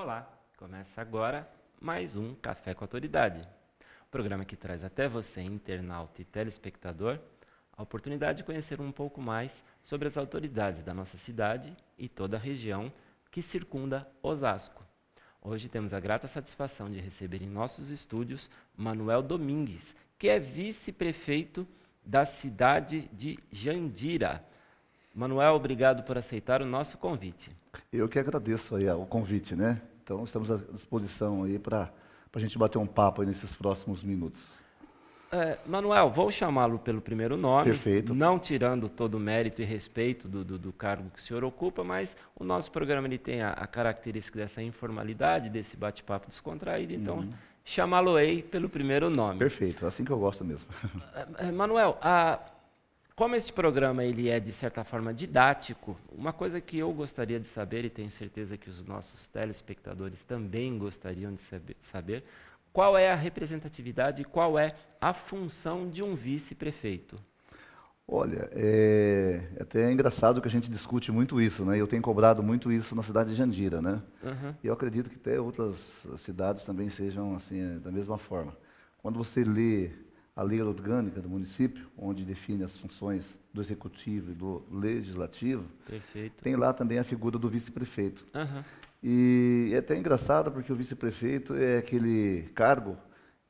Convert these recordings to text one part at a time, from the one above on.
Olá, começa agora mais um Café com Autoridade, programa que traz até você, internauta e telespectador, a oportunidade de conhecer um pouco mais sobre as autoridades da nossa cidade e toda a região que circunda Osasco. Hoje temos a grata satisfação de receber em nossos estúdios Manuel Domingues, que é vice-prefeito da cidade de Jandira. Manuel, obrigado por aceitar o nosso convite. Eu que agradeço aí o convite, né? Então, estamos à disposição aí para a gente bater um papo aí nesses próximos minutos. Manuel, vou chamá-lo pelo primeiro nome, Perfeito. não tirando todo o mérito e respeito do cargo que o senhor ocupa, mas o nosso programa ele tem a característica dessa informalidade, desse bate-papo descontraído, então chamá-lo-ei pelo primeiro nome. Perfeito, assim que eu gosto mesmo. Manuel, como este programa ele é, de certa forma, didático, uma coisa que eu gostaria de saber, e tenho certeza que os nossos telespectadores também gostariam de saber, qual é a representatividade e qual é a função de um vice-prefeito? Olha, é até engraçado que a gente discute muito isso, né? Eu tenho cobrado muito isso na cidade de Jandira, né? Uhum. E eu acredito que até outras cidades também sejam assim, da mesma forma. Quando você lê a lei orgânica do município, onde define as funções do executivo e do legislativo, Perfeito. tem lá também a figura do vice-prefeito. Uhum. E é até engraçado porque o vice-prefeito é aquele cargo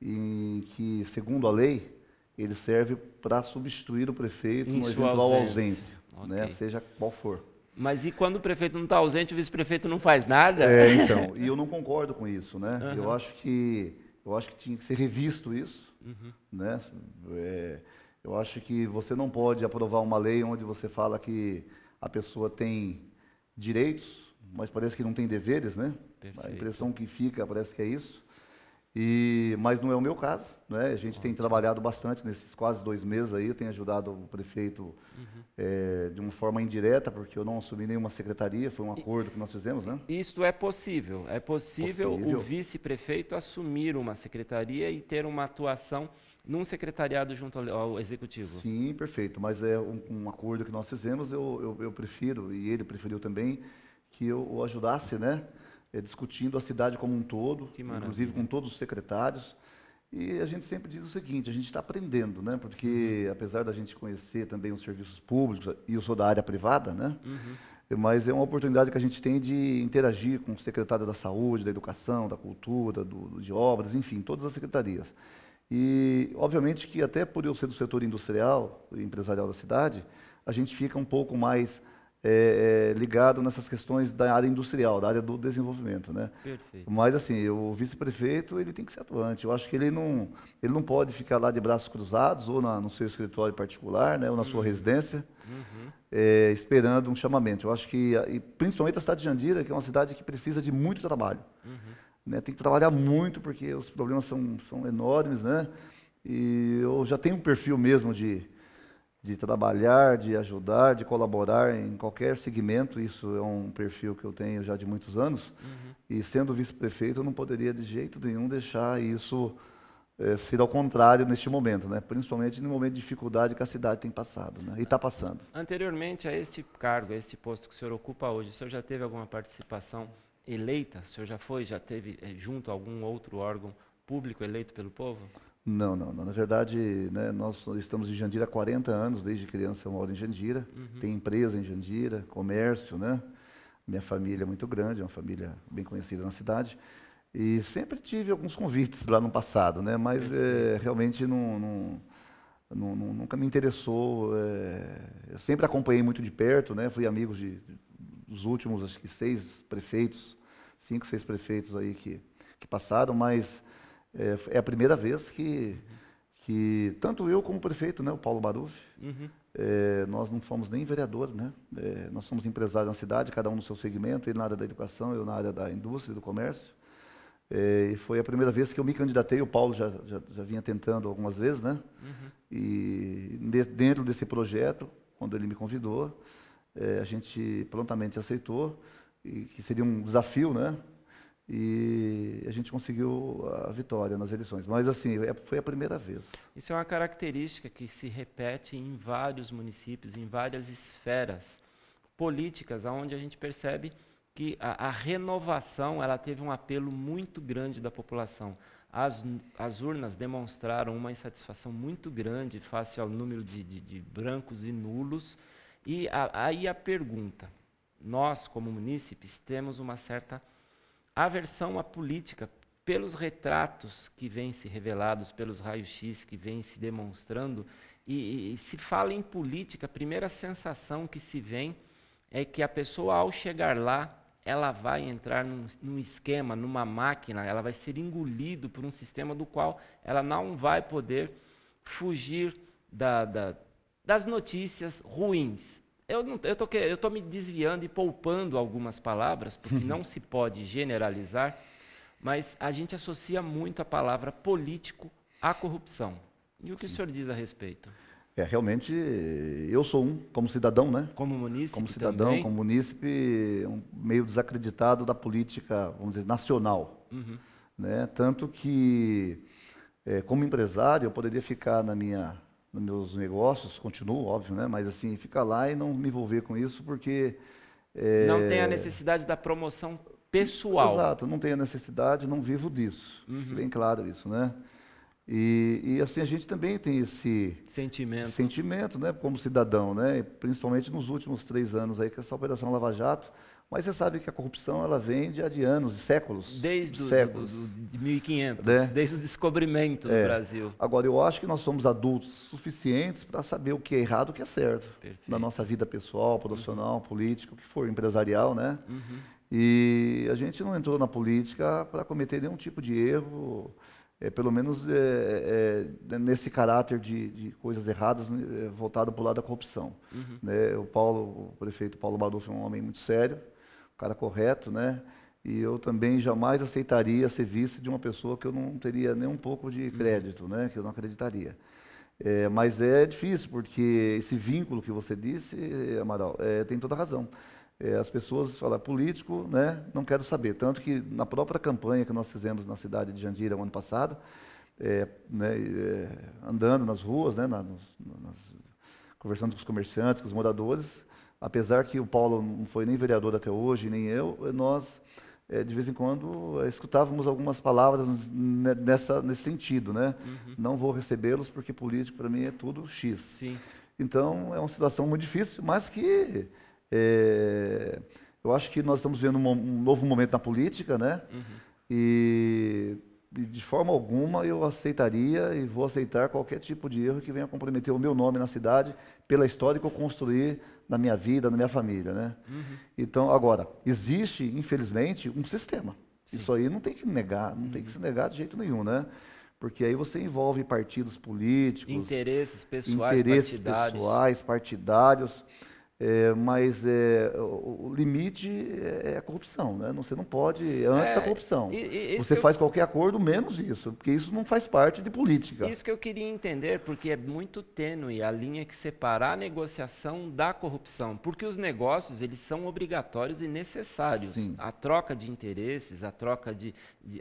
em que, segundo a lei, ele serve para substituir o prefeito Em numa sua eventual ausência. ausência, né? Ok. Seja qual for. Mas e quando o prefeito não está ausente, o vice-prefeito não faz nada? Então, e eu não concordo com isso, né? Uhum. Eu acho que tinha que ser revisto isso, Uhum. né? É, eu acho que você não pode aprovar uma lei onde você fala que a pessoa tem direitos, mas parece que não tem deveres, né? A Perfeito. impressão que fica parece que é isso. Mas não é o meu caso, né? A gente tem Ótimo. trabalhado bastante nesses quase 2 meses aí, eu tenho ajudado o prefeito de uma forma indireta, porque eu não assumi nenhuma secretaria, foi um acordo que nós fizemos, né? Isto é possível. É possível o Possível. vice-prefeito assumir uma secretaria e ter uma atuação num secretariado junto ao executivo. Sim, perfeito. Mas é um acordo que nós fizemos, eu prefiro, e ele preferiu também, que eu o ajudasse, né? Discutindo a cidade como um todo, Que inclusive maravilha. com todos os secretários. E a gente sempre diz o seguinte, a gente está aprendendo, né? Uhum. Porque apesar da gente conhecer também os serviços públicos, e eu sou da área privada, né? Uhum. Mas é uma oportunidade que a gente tem de interagir com o secretário da Saúde, da Educação, da Cultura, de Obras, enfim, todas as secretarias. E, obviamente, que até por eu ser do setor industrial e empresarial da cidade, a gente fica um pouco mais ligado nessas questões da área industrial, da área do desenvolvimento, né? Perfeito. Mas, assim, o vice-prefeito, ele tem que ser atuante. Eu acho que ele não pode ficar lá de braços cruzados, ou no seu escritório particular, né, ou na sua Uhum. residência, Uhum. esperando um chamamento. Eu acho que, e principalmente a cidade de Jandira, que é uma cidade que precisa de muito trabalho, Uhum. né? Tem que trabalhar muito, porque os problemas são enormes, né? E eu já tenho um perfil mesmo de trabalhar, de ajudar, de colaborar em qualquer segmento. Isso é um perfil que eu tenho já de muitos anos. Uhum. E sendo vice-prefeito, eu não poderia de jeito nenhum deixar isso ser ao contrário neste momento, né? Principalmente no momento de dificuldade que a cidade tem passado, né? E está passando. Anteriormente a este cargo, a este posto que o senhor ocupa hoje, o senhor já teve alguma participação eleita? O senhor já teve junto a algum outro órgão público eleito pelo povo? Não, não, não. Na verdade, né, nós estamos em Jandira há 40 anos, desde criança eu moro em Jandira. Uhum. Tem empresa em Jandira, comércio, né? Minha família é muito grande, é uma família bem conhecida na cidade. E sempre tive alguns convites lá no passado, né? Mas Perfeito. realmente nunca me interessou. Eu sempre acompanhei muito de perto, né? Fui amigo dos últimos, acho que 6 prefeitos, 5, 6 prefeitos aí que passaram, mas é a primeira vez que tanto eu como o prefeito, né, o Paulo Baruf, Uhum. nós não fomos nem vereador, né? Nós somos empresários na cidade, cada um no seu segmento, ele na área da educação, eu na área da indústria e do comércio. E foi a primeira vez que eu me candidatei, o Paulo já vinha tentando algumas vezes, né? Uhum. E dentro desse projeto, quando ele me convidou, a gente prontamente aceitou, e que seria um desafio, né? E a gente conseguiu a vitória nas eleições. Mas, assim, foi a primeira vez. Isso é uma característica que se repete em vários municípios, em várias esferas políticas, onde a gente percebe que a renovação ela teve um apelo muito grande da população. As urnas demonstraram uma insatisfação muito grande face ao número de brancos e nulos. E aí a pergunta, nós como munícipes temos uma certa aversão à política pelos retratos que vêm se revelados, pelos raios-x que vêm se demonstrando, e se fala em política, a primeira sensação que se vem é que a pessoa, ao chegar lá, ela vai entrar num esquema, numa máquina, ela vai ser engolida por um sistema do qual ela não vai poder fugir das notícias ruins. Eu estou me desviando e poupando algumas palavras, porque não se pode generalizar, mas a gente associa muito a palavra político à corrupção. E o que o senhor diz a respeito? Realmente, eu sou como cidadão, né? Como munícipe Como cidadão, também? como munícipe, meio desacreditado da política, vamos dizer, nacional. Uhum. Né? Tanto que, como empresário, eu poderia ficar nos meus negócios, continuo, óbvio, né? Mas assim, ficar lá e não me envolver com isso, porque... Não tem a necessidade da promoção pessoal. Exato, não tenho a necessidade, não vivo disso. Uhum. Bem claro isso, né? E assim, a gente também tem esse sentimento, né, como cidadão, né, e principalmente nos últimos 3 anos aí, com essa Operação Lava Jato, mas você sabe que a corrupção, ela vem de anos, de séculos. Desde séculos. de 1500, né? Desde o descobrimento do Brasil. Agora, eu acho que nós somos adultos suficientes para saber o que é errado e o que é certo. Perfeito. Na nossa vida pessoal, profissional, política, o que for, empresarial, né? Uhum. E a gente não entrou na política para cometer nenhum tipo de erro, pelo menos nesse caráter de coisas erradas, voltado para o lado da corrupção. Uhum. Né? O prefeito Paulo Maluf é um homem muito sério, um cara correto, né? E eu também jamais aceitaria ser vice de uma pessoa que eu não teria nem um pouco de crédito, né? Que eu não acreditaria. Mas é difícil, porque esse vínculo que você disse, Amaral, tem toda a razão. As pessoas falam, político, né, não quero saber. Tanto que na própria campanha que nós fizemos na cidade de Jandira o ano passado, né, andando nas ruas, né, conversando com os comerciantes, com os moradores, apesar que o Paulo não foi nem vereador até hoje, nem eu, nós, de vez em quando, escutávamos algumas palavras nesse sentido. Né? Uhum. Não vou recebê-los porque político para mim é tudo X. Sim. Então, é uma situação muito difícil, mas que... eu acho que nós estamos vendo um novo momento na política, né? Uhum. E de forma alguma eu aceitaria e vou aceitar qualquer tipo de erro que venha comprometer o meu nome na cidade pela história que eu construí na minha vida, na minha família, né? Uhum. Então, agora, existe, infelizmente, um sistema. Sim. Isso aí não tem que negar, não tem que se negar de jeito nenhum, né? Porque aí você envolve partidos políticos, interesses pessoais, partidários. Mas o limite é a corrupção, né? Você não pode, antes da corrupção. Você faz qualquer acordo, menos isso, porque isso não faz parte de política. Isso que eu queria entender, porque é muito tênue a linha que separa a negociação da corrupção, porque os negócios, eles são obrigatórios e necessários. Sim. A troca de interesses, a troca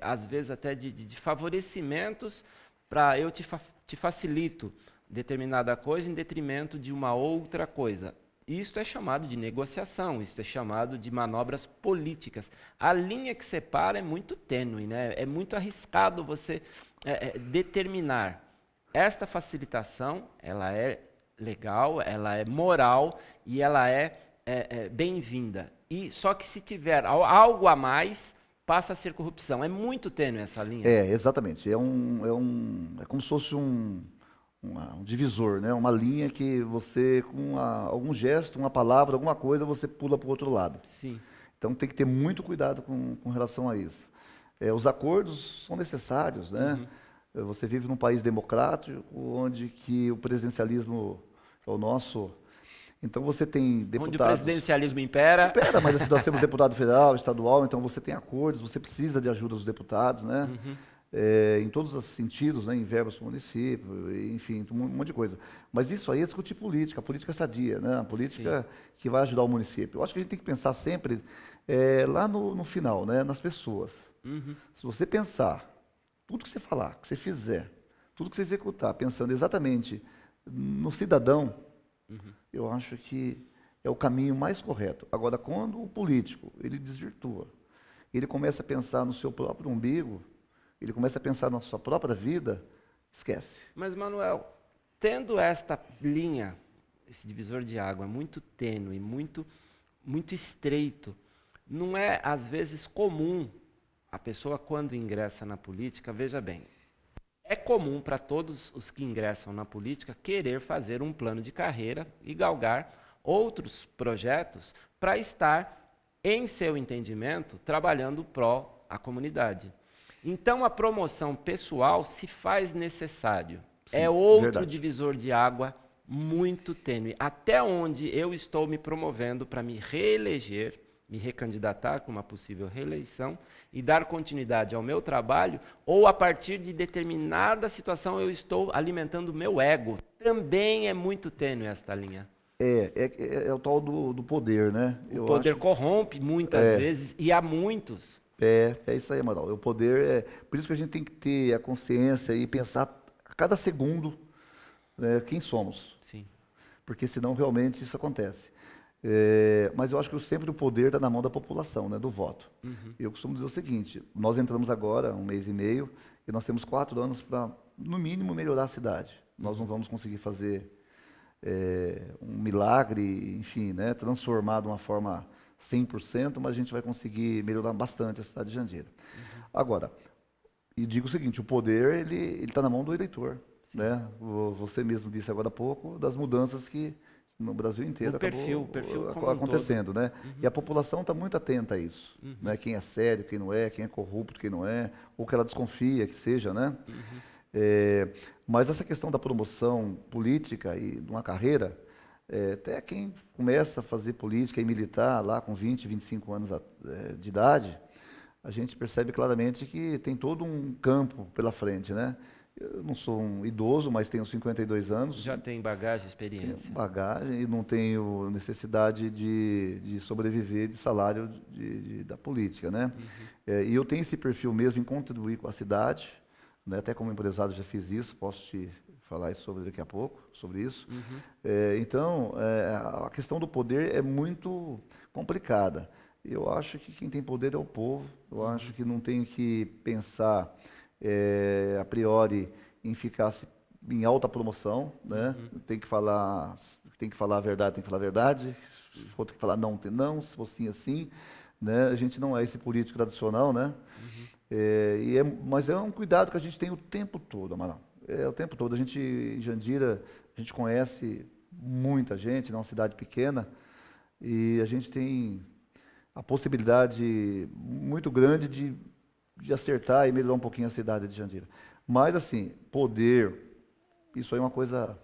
às vezes até de favorecimentos para eu te facilito determinada coisa em detrimento de uma outra coisa. Isto é chamado de negociação, isso é chamado de manobras políticas. A linha que separa é muito tênue, né? É muito arriscado você determinar. Esta facilitação, ela é legal, ela é moral e ela é bem-vinda. Só que se tiver algo a mais, passa a ser corrupção. É muito tênue essa linha. Exatamente. É como se fosse um divisor, né? Uma linha que você, com algum gesto, uma palavra, alguma coisa, você pula para o outro lado. Sim. Então tem que ter muito cuidado com relação a isso. Os acordos são necessários, né? Uhum. Você vive num país democrático, onde que o presidencialismo é o nosso. Então você tem deputados... Onde o presidencialismo impera. Impera, mas assim, nós temos deputado federal, estadual, então você tem acordos, você precisa de ajuda dos deputados, né? Uhum. Em todos os sentidos, né, em verbas para o município, enfim, um monte de coisa. Mas isso aí é discutir política, a política sadia, né, a política que vai ajudar o município. Eu acho que a gente tem que pensar sempre lá no final, né, nas pessoas. Uhum. Se você pensar, tudo que você falar, que você fizer, tudo que você executar, pensando exatamente no cidadão, eu acho que é o caminho mais correto. Agora, quando o político ele desvirtua, ele começa a pensar no seu próprio umbigo, ele começa a pensar na sua própria vida, esquece. Mas, Manuel, tendo esta linha, esse divisor de água muito tênue, muito estreito, não é, às vezes, comum a pessoa, quando ingressa na política, veja bem, é comum para todos os que ingressam na política querer fazer um plano de carreira e galgar outros projetos para estar, em seu entendimento, trabalhando pró a comunidade. Então, a promoção pessoal se faz necessário. Sim, É outro verdade. divisor de água muito tênue. Até onde eu estou me promovendo para me reeleger, me recandidatar com uma possível reeleição e dar continuidade ao meu trabalho, ou a partir de determinada situação eu estou alimentando o meu ego. Também é muito tênue esta linha. É o tal do poder, né? O poder corrompe muitas vezes e há muitos. É isso aí, Amaral. O poder é. Por isso que a gente tem que ter a consciência e pensar a cada segundo, né, quem somos. Sim. Porque senão realmente isso acontece. Mas eu acho que sempre o poder está na mão da população, né, do voto. Eu costumo dizer o seguinte: nós entramos agora, 1 mês e meio, e nós temos 4 anos para, no mínimo, melhorar a cidade. Nós não vamos conseguir fazer um milagre, enfim, né, transformar de uma forma 100%, mas a gente vai conseguir melhorar bastante a cidade de Jandira. Agora, e digo o seguinte: o poder ele está na mão do eleitor, né? Você mesmo disse agora há pouco das mudanças que no Brasil inteiro o perfil como um acontecendo, todo. né? E a população está muito atenta a isso, né? Quem é sério, quem não é, quem é corrupto, quem não é, ou que ela desconfia que seja, né? Mas essa questão da promoção política e de uma carreira, até quem começa a fazer política e militar lá com 20, 25 anos de idade, a gente percebe claramente que tem todo um campo pela frente, né? Eu não sou um idoso, mas tenho 52 anos. Já tem bagagem, experiência. Tenho bagagem e não tenho necessidade de sobreviver de salário da política, né? E eu tenho esse perfil mesmo em contribuir com a cidade, né? Até como empresário já fiz isso, posso te falar sobre daqui a pouco, sobre isso. Então, a questão do poder é muito complicada. Eu acho que quem tem poder é o povo. Eu acho que não tem que pensar a priori em ficar em alta promoção, né? Tem que falar a verdade, tem que falar a verdade. Se for ter que falar não, tem não. Se for sim, é sim, né? A gente não é esse político tradicional, né? Mas é um cuidado que a gente tem o tempo todo, Amaral. O tempo todo. A gente, em Jandira, a gente conhece muita gente, é uma cidade pequena, e a gente tem a possibilidade muito grande de acertar e melhorar um pouquinho a cidade de Jandira. Mas, assim, poder, isso aí é uma coisa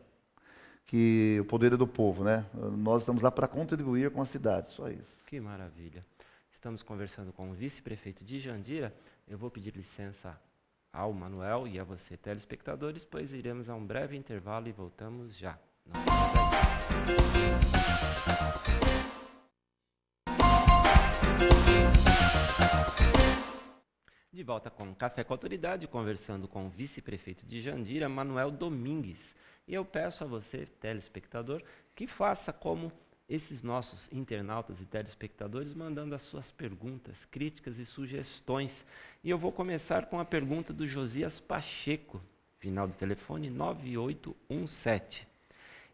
que o poder é do povo, né? Nós estamos lá para contribuir com a cidade, só isso. Que maravilha. Estamos conversando com o vice-prefeito de Jandira. Eu vou pedir licença ao Manuel e a você, telespectadores, pois iremos a um breve intervalo e voltamos já. Não saia daí. De volta com Café com Autoridade, conversando com o vice-prefeito de Jandira, Manuel Domingues. E eu peço a você, telespectador, que faça como esses nossos internautas e telespectadores, mandando as suas perguntas, críticas e sugestões. E eu vou começar com a pergunta do Josias Pacheco, final do telefone 9817.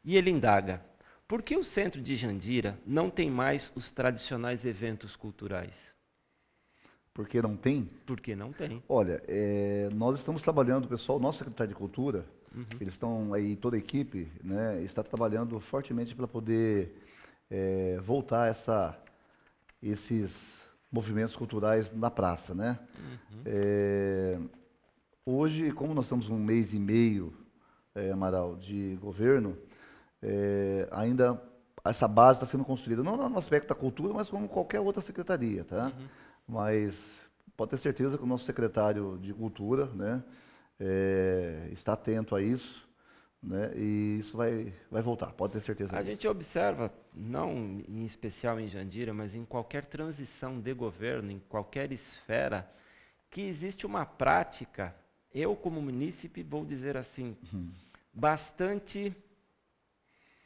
E ele indaga: por que o centro de Jandira não tem mais os tradicionais eventos culturais? Por que não tem? Porque não tem. Olha, nós estamos trabalhando, o pessoal, nosso secretário de Cultura, eles estão aí, toda a equipe, né, está trabalhando fortemente para poder voltar esses movimentos culturais na praça, né? Hoje, como nós estamos 1 mês e meio, Amaral, de governo, ainda essa base está sendo construída, não no aspecto da cultura, mas como qualquer outra secretaria, tá? Mas pode ter certeza que o nosso secretário de Cultura, né, está atento a isso, né, e isso vai voltar, pode ter certeza disso. A gente observa, não em especial em Jandira, mas em qualquer transição de governo, em qualquer esfera, que existe uma prática, eu como munícipe vou dizer assim, bastante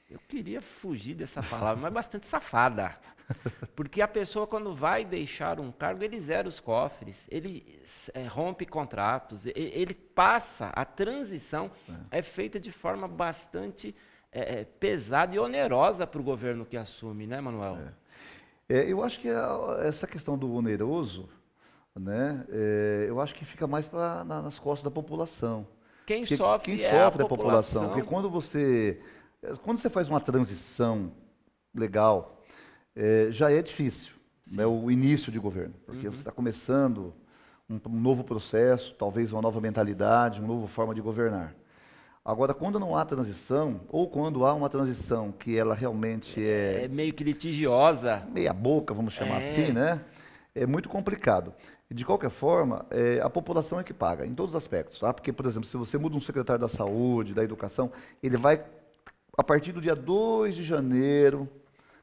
eu queria fugir dessa palavra, mas bastante safada. Porque a pessoa, quando vai deixar um cargo, ele zera os cofres, ele rompe contratos, ele passa, a transição é feita de forma bastante pesada e onerosa para o governo que assume, né, Manuel? Eu acho que essa questão do oneroso, né, eu acho que fica mais nas costas da população. Quem Porque quem sofre é a sofre é a população. Porque população. quando você faz uma transição legal, já é difícil, né, o início de governo. Porque você está começando um novo processo, talvez uma nova mentalidade, uma nova forma de governar. Agora, quando não há transição, ou quando há uma transição que ela realmente É meio que litigiosa. meia boca, vamos chamar assim, É, né? É muito complicado. De qualquer forma, a população é que paga, em todos os aspectos, tá? Porque, por exemplo, se você muda um secretário da saúde, da educação, ele vai, a partir do dia 2 de janeiro,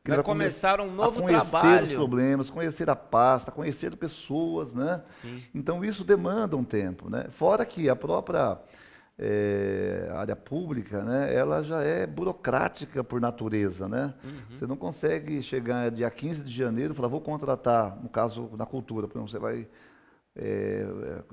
que ele vai vai começar um a novo conhecer os trabalho. problemas, conhecer a pasta, conhecer pessoas, né? Sim. Então, isso demanda um tempo, né? Fora que a própria área pública, né, ela já é burocrática por natureza, né? Você não consegue chegar dia 15 de janeiro e falar, vou contratar, no caso, na cultura, por exemplo, você vai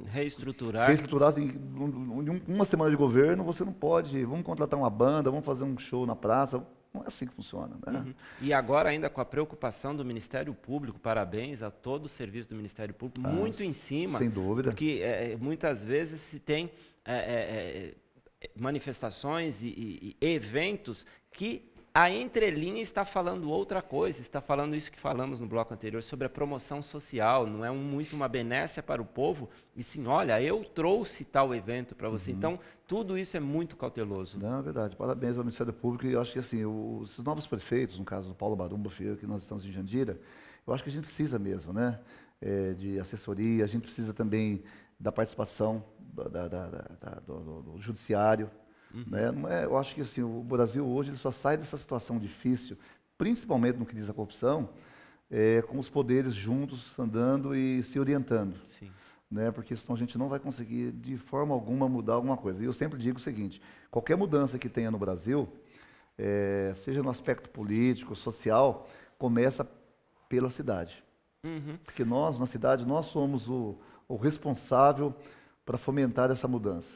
Reestruturar. reestruturar assim, em uma semana de governo, você não pode, vamos contratar uma banda, vamos fazer um show na praça, não é assim que funciona, né? Uhum. E agora ainda com a preocupação do Ministério Público, parabéns a todo o serviço do Ministério Público, muito em cima, Sem dúvida. porque muitas vezes se tem manifestações e eventos que a entrelinha está falando outra coisa, está falando isso que falamos no bloco anterior sobre a promoção social, não é muito uma benécia para o povo, e sim, olha, eu trouxe tal evento para você. Então, tudo isso é muito cauteloso. Não, é verdade. Parabéns ao Ministério Público. E eu acho que assim, esses novos prefeitos, no caso do Paulo Barumba Filho, que nós estamos em Jandira, eu acho que a gente precisa mesmo, né? De assessoria, a gente precisa também da participação do judiciário, né? Não é, eu acho que assim, o Brasil hoje ele só sai dessa situação difícil, principalmente no que diz a corrupção, com os poderes juntos, andando e se orientando, Sim. né? Porque senão a gente não vai conseguir de forma alguma mudar alguma coisa. E eu sempre digo o seguinte: qualquer mudança que tenha no Brasil, seja no aspecto político, social, começa pela cidade. Uhum. Porque nós, na cidade, nós somos o responsável para fomentar essa mudança.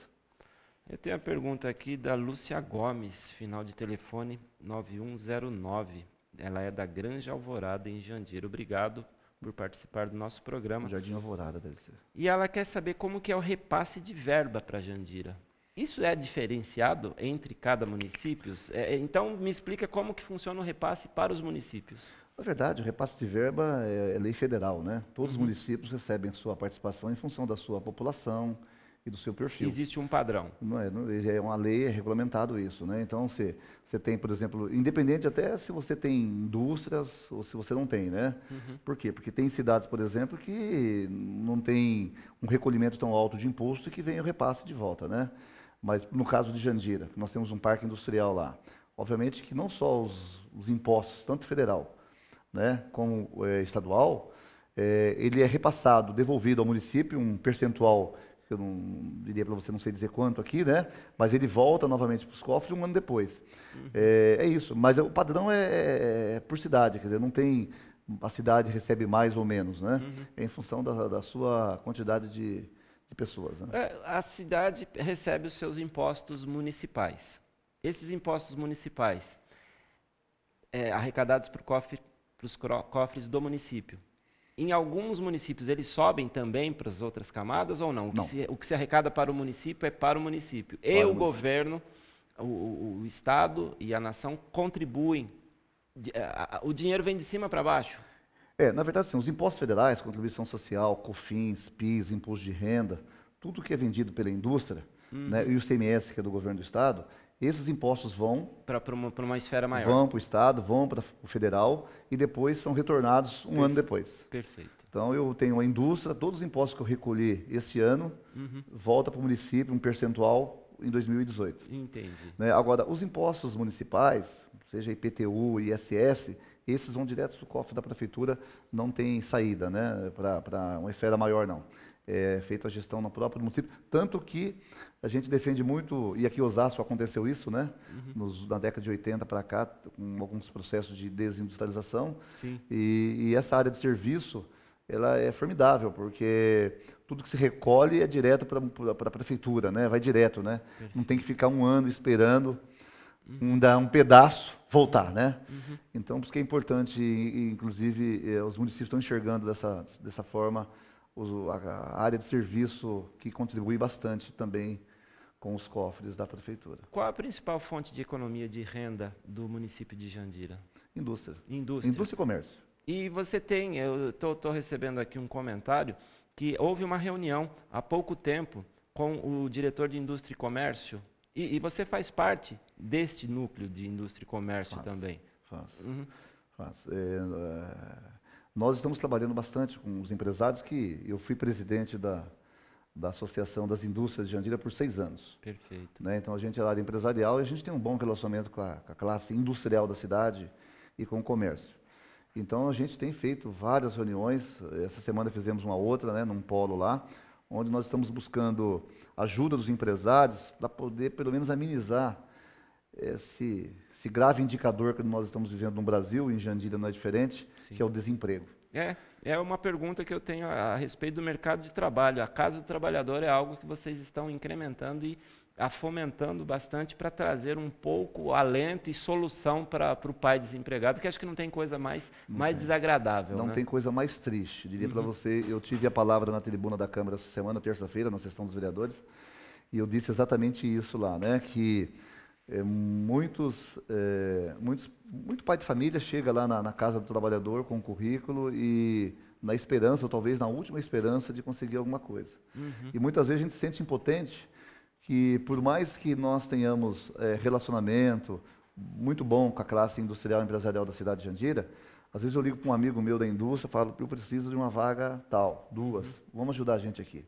Eu tenho a pergunta aqui da Lúcia Gomes, final de telefone 9109. Ela é da Granja Alvorada, em Jandira. Obrigado por participar do nosso O programa. Jardim Alvorada deve ser. E ela quer saber como que é o repasse de verba para Jandira. Isso é diferenciado entre cada município? Então, me explica como que funciona o repasse para os municípios. Na verdade, o repasse de verba é lei federal, né? Todos os municípios recebem sua participação em função da sua população e do seu perfil. Existe um padrão. É uma lei, é regulamentado isso, né? Então, você tem, por exemplo, independente até se você tem indústrias ou se você não tem, né? Por quê? Porque tem cidades, por exemplo, que não tem um recolhimento tão alto de imposto e que vem o repasse de volta, né? Mas no caso de Jandira, nós temos um parque industrial lá. Obviamente que não só os impostos, tanto federal, né, como estadual, ele é repassado, devolvido ao município, um percentual, que eu não diria para você, não sei dizer quanto aqui, né, mas ele volta novamente para os cofres um ano depois. É isso, mas o padrão é por cidade, quer dizer, não tem, a cidade recebe mais ou menos, né, é em função da sua quantidade de pessoas, né. A cidade recebe os seus impostos municipais. Esses impostos municipais, arrecadados para os cofres do município. Em alguns municípios, eles sobem também para as outras camadas ou não? Não. O que se arrecada para o município é para o município. E Para o o município. governo, o Estado e a nação contribuem. O dinheiro vem de cima para baixo. Na verdade, sim, os impostos federais, contribuição social, COFINS, PIS, imposto de renda, tudo que é vendido pela indústria, né, e o ICMS, que é do governo do Estado, esses impostos vão Para uma esfera maior. vão para o Estado, vão para o federal e depois são retornados um ano depois. Perfeito. Então, eu tenho a indústria, todos os impostos que eu recolhi esse ano, volta para o município, um percentual em 2018. Entendi. Né? Agora, os impostos municipais, seja IPTU, ISS, esses vão direto para o cofre da prefeitura, não tem saída, né, para uma esfera maior, não. feito a gestão no próprio município, tanto que a gente defende muito, e aqui em Osasco aconteceu isso, né? Na década de 80 para cá, com alguns processos de desindustrialização, Sim. e essa área de serviço, ela é formidável, porque tudo que se recolhe é direto para a prefeitura, né? Vai direto, né? Não tem que ficar um ano esperando dar um pedaço voltar, né? Então, por isso que é importante, inclusive, os municípios estão enxergando dessa forma a área de serviço que contribui bastante também com os cofres da prefeitura. Qual a principal fonte de economia de renda do município de Jandira? Indústria. Indústria. Indústria e comércio. E você tem, eu estou recebendo aqui um comentário, que houve uma reunião há pouco tempo com o diretor de Indústria e Comércio, e você faz parte deste núcleo de Indústria e Comércio também. Faço. Nós estamos trabalhando bastante com os empresários, que eu fui presidente da Associação das Indústrias de Jandira por 6 anos. Perfeito. Né? Então, a gente é da área empresarial e a gente tem um bom relacionamento com a classe industrial da cidade e com o comércio. Então, a gente tem feito várias reuniões. Essa semana fizemos uma outra, né, num polo lá, onde nós estamos buscando ajuda dos empresários para poder, pelo menos, amenizar esse grave indicador que nós estamos vivendo no Brasil, em Jandira não é diferente, que é o desemprego. É uma pergunta que eu tenho a respeito do mercado de trabalho. A Casa do Trabalhador é algo que vocês estão incrementando e fomentando bastante para trazer um pouco alento e solução para o pai desempregado, que acho que não tem coisa mais desagradável. Não tem coisa mais triste. Diria para você, eu tive a palavra na tribuna da Câmara essa semana, terça-feira, na sessão dos vereadores, e eu disse exatamente isso lá, né, que muito pai de família chega lá na Casa do Trabalhador com um currículo e na esperança, ou talvez na última esperança, de conseguir alguma coisa. E muitas vezes a gente se sente impotente, que por mais que nós tenhamos relacionamento muito bom com a classe industrial e empresarial da cidade de Jandira, às vezes eu ligo para um amigo meu da indústria e falo, eu preciso de uma vaga tal, 2, vamos ajudar a gente aqui.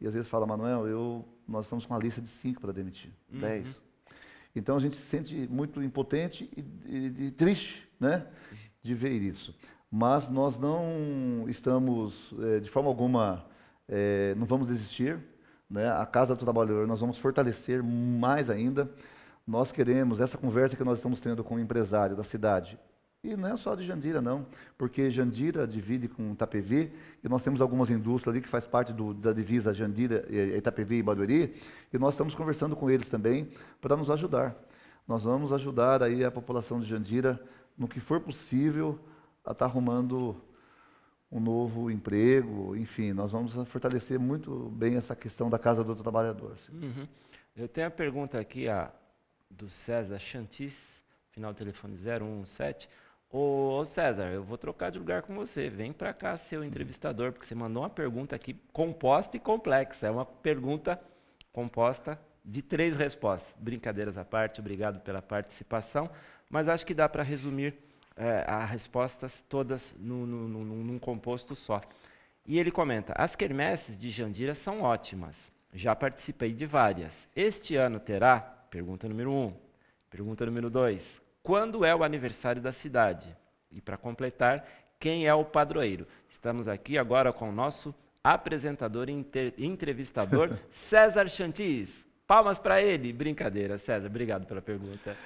E às vezes fala, Manuel, nós estamos com uma lista de 5 para demitir, 10. Então a gente se sente muito impotente e triste, né, de ver isso. Mas nós não estamos, de forma alguma, não vamos desistir, né? A Casa do Trabalhador nós vamos fortalecer mais ainda. Nós queremos, essa conversa que nós estamos tendo com o empresário da cidade, e não é só de Jandira, não, porque Jandira divide com Itapevi, e nós temos algumas indústrias ali que faz parte da divisa Jandira, Itapevi e Barueri, e nós estamos conversando com eles também para nos ajudar. Nós vamos ajudar aí a população de Jandira, no que for possível, a estar arrumando um novo emprego, enfim, nós vamos fortalecer muito bem essa questão da Casa do Trabalhador. Eu tenho a pergunta aqui do César Chantis, final do telefone 017. Ô César, eu vou trocar de lugar com você, vem para cá ser o entrevistador, porque você mandou uma pergunta aqui composta e complexa, é uma pergunta composta de 3 respostas. Brincadeiras à parte, obrigado pela participação, mas acho que dá para resumir as respostas todas num composto só. E ele comenta, as quermesses de Jandira são ótimas, já participei de várias. Este ano terá? Pergunta número 1. Pergunta número 2, quando é o aniversário da cidade? E para completar, quem é o padroeiro? Estamos aqui agora com o nosso apresentador e entrevistador, César Chantis. Palmas para ele. Brincadeira, César, obrigado pela pergunta.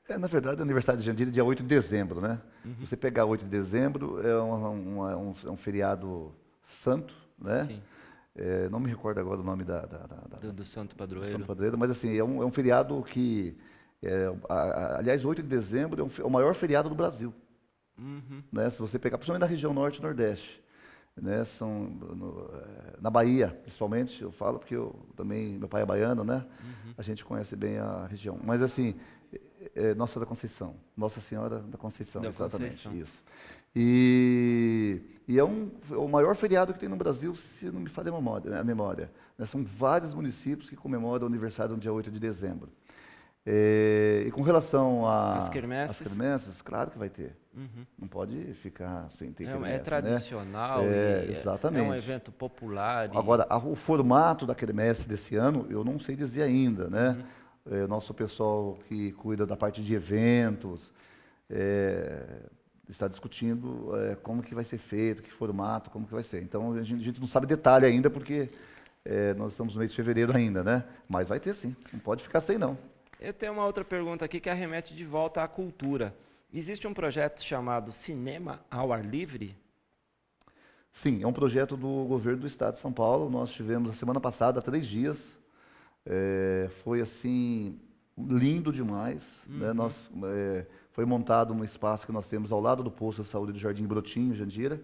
Na verdade, o aniversário de Jandira é dia 8 de dezembro, né? Você pegar 8 de dezembro, é um feriado santo, né? Sim. Não me recordo agora o nome do Santo Padroeiro. Santo Padroeiro, mas assim, é um feriado que, aliás, 8 de dezembro é o maior feriado do Brasil. Né? Se você pegar, principalmente na região norte e nordeste, né? Na Bahia, principalmente, eu falo porque meu pai é baiano, né? A gente conhece bem a região. Mas assim, Nossa Senhora da Conceição, Nossa Senhora da Conceição, exatamente, isso. E é o maior feriado que tem no Brasil, se não me falha a memória. Né? São vários municípios que comemoram o aniversário no dia 8 de dezembro. E com relação às quermesses, claro que vai ter. Não pode ficar sem ter quermesse. É tradicional, né? Exatamente. É um evento popular. Agora, o formato da quermesse desse ano, eu não sei dizer ainda, né? Nosso pessoal que cuida da parte de eventos, está discutindo como que vai ser feito, que formato, como que vai ser. Então, a gente não sabe detalhe ainda, porque nós estamos no mês de fevereiro ainda, né? Mas vai ter sim, não pode ficar sem não. Eu tenho uma outra pergunta aqui que arremete de volta à cultura. Existe um projeto chamado Cinema ao Ar Livre? Sim, é um projeto do governo do Estado de São Paulo. Nós tivemos a semana passada 3 dias. Foi assim lindo demais, né? Foi montado um espaço que nós temos ao lado do posto de saúde do Jardim Brotinho, Jandira.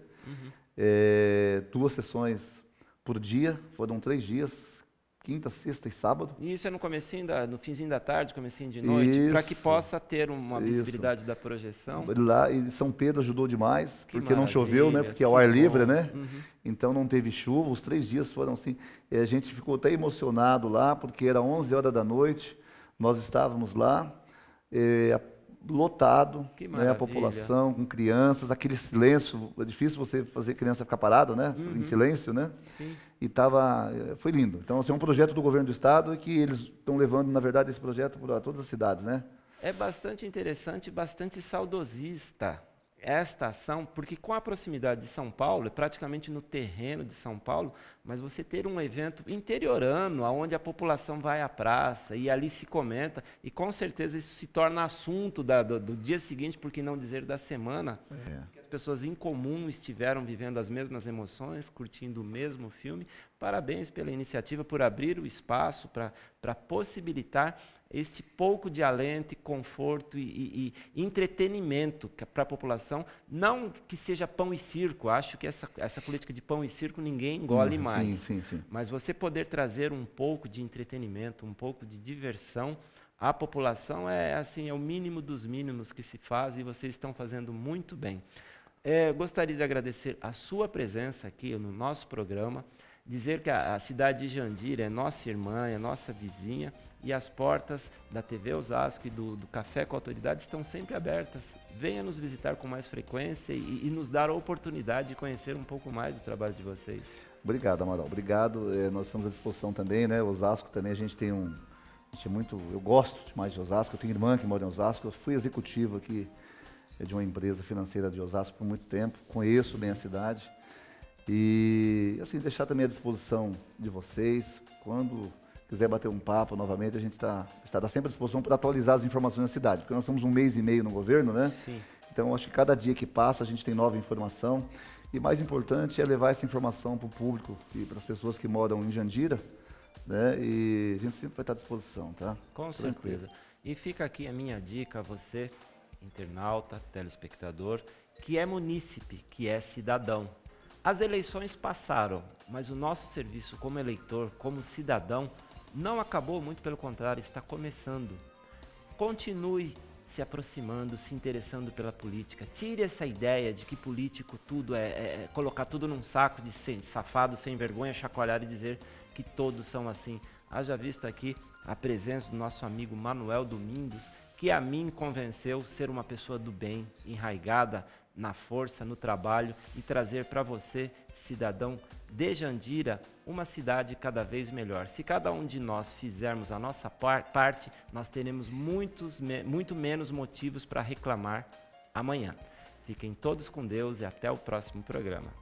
2 sessões por dia, foram 3 dias, quinta, sexta e sábado. E isso é no finzinho da tarde, comecinho de noite, para que possa ter uma isso. visibilidade da projeção? Lá em São Pedro ajudou demais, Que porque não choveu, né? Porque é ao ar livre, né? Então não teve chuva, os 3 dias foram assim. A gente ficou até emocionado lá, porque era 11 horas da noite, nós estávamos lá, lotado, né? A população, com crianças, aquele silêncio, é difícil você fazer criança ficar parada, né? Em silêncio, né? Sim. E foi lindo. Então, assim, é um projeto do governo do estado e que eles estão levando, na verdade, esse projeto para todas as cidades, né? É bastante interessante, bastante saudosista esta ação, porque com a proximidade de São Paulo, é praticamente no terreno de São Paulo, mas você ter um evento interiorano, onde a população vai à praça e ali se comenta, e com certeza isso se torna assunto do dia seguinte, por que não dizer da semana, que as pessoas em comum estiveram vivendo as mesmas emoções, curtindo o mesmo filme. Parabéns pela iniciativa, por abrir o espaço para possibilitar este pouco de alento e conforto e entretenimento para a população, não que seja pão e circo, acho que essa política de pão e circo ninguém engole mais, sim. Mas você poder trazer um pouco de entretenimento, um pouco de diversão à população é o mínimo dos mínimos que se faz, e vocês estão fazendo muito bem. Gostaria de agradecer a sua presença aqui no nosso programa, dizer que a cidade de Jandira é nossa irmã, é nossa vizinha, e as portas da TV Osasco e do Café com a Autoridade estão sempre abertas. Venha nos visitar com mais frequência e nos dar a oportunidade de conhecer um pouco mais do trabalho de vocês. Obrigado, Amaral. Obrigado. Nós estamos à disposição também, né? Osasco também, a gente é muito... Eu gosto demais de Osasco, eu tenho irmã que mora em Osasco, eu fui executivo aqui de uma empresa financeira de Osasco por muito tempo, conheço bem a cidade. E, assim, deixar também à disposição de vocês, quando quiser bater um papo novamente, a gente estará sempre à disposição para atualizar as informações da cidade, porque nós estamos 1 mês e meio no governo, né? Sim. Então, acho que cada dia que passa a gente tem nova informação, e mais importante é levar essa informação para o público e para as pessoas que moram em Jandira, né? E a gente sempre vai estar à disposição, tá? Com certeza. E fica aqui a minha dica a você, internauta, telespectador, que é munícipe, que é cidadão. As eleições passaram, mas o nosso serviço como eleitor, como cidadão, não acabou, muito pelo contrário, está começando. Continue se aproximando, se interessando pela política. Tire essa ideia de que político tudo é colocar tudo num saco de safado, sem vergonha, chacoalhar e dizer que todos são assim. Haja visto aqui a presença do nosso amigo Manuel Domingos, que a mim convenceu ser uma pessoa do bem, enraigada na força, no trabalho, e trazer para você, cidadão de Jandira, uma cidade cada vez melhor. Se cada um de nós fizermos a nossa parte, nós teremos muito menos motivos para reclamar amanhã. Fiquem todos com Deus e até o próximo programa.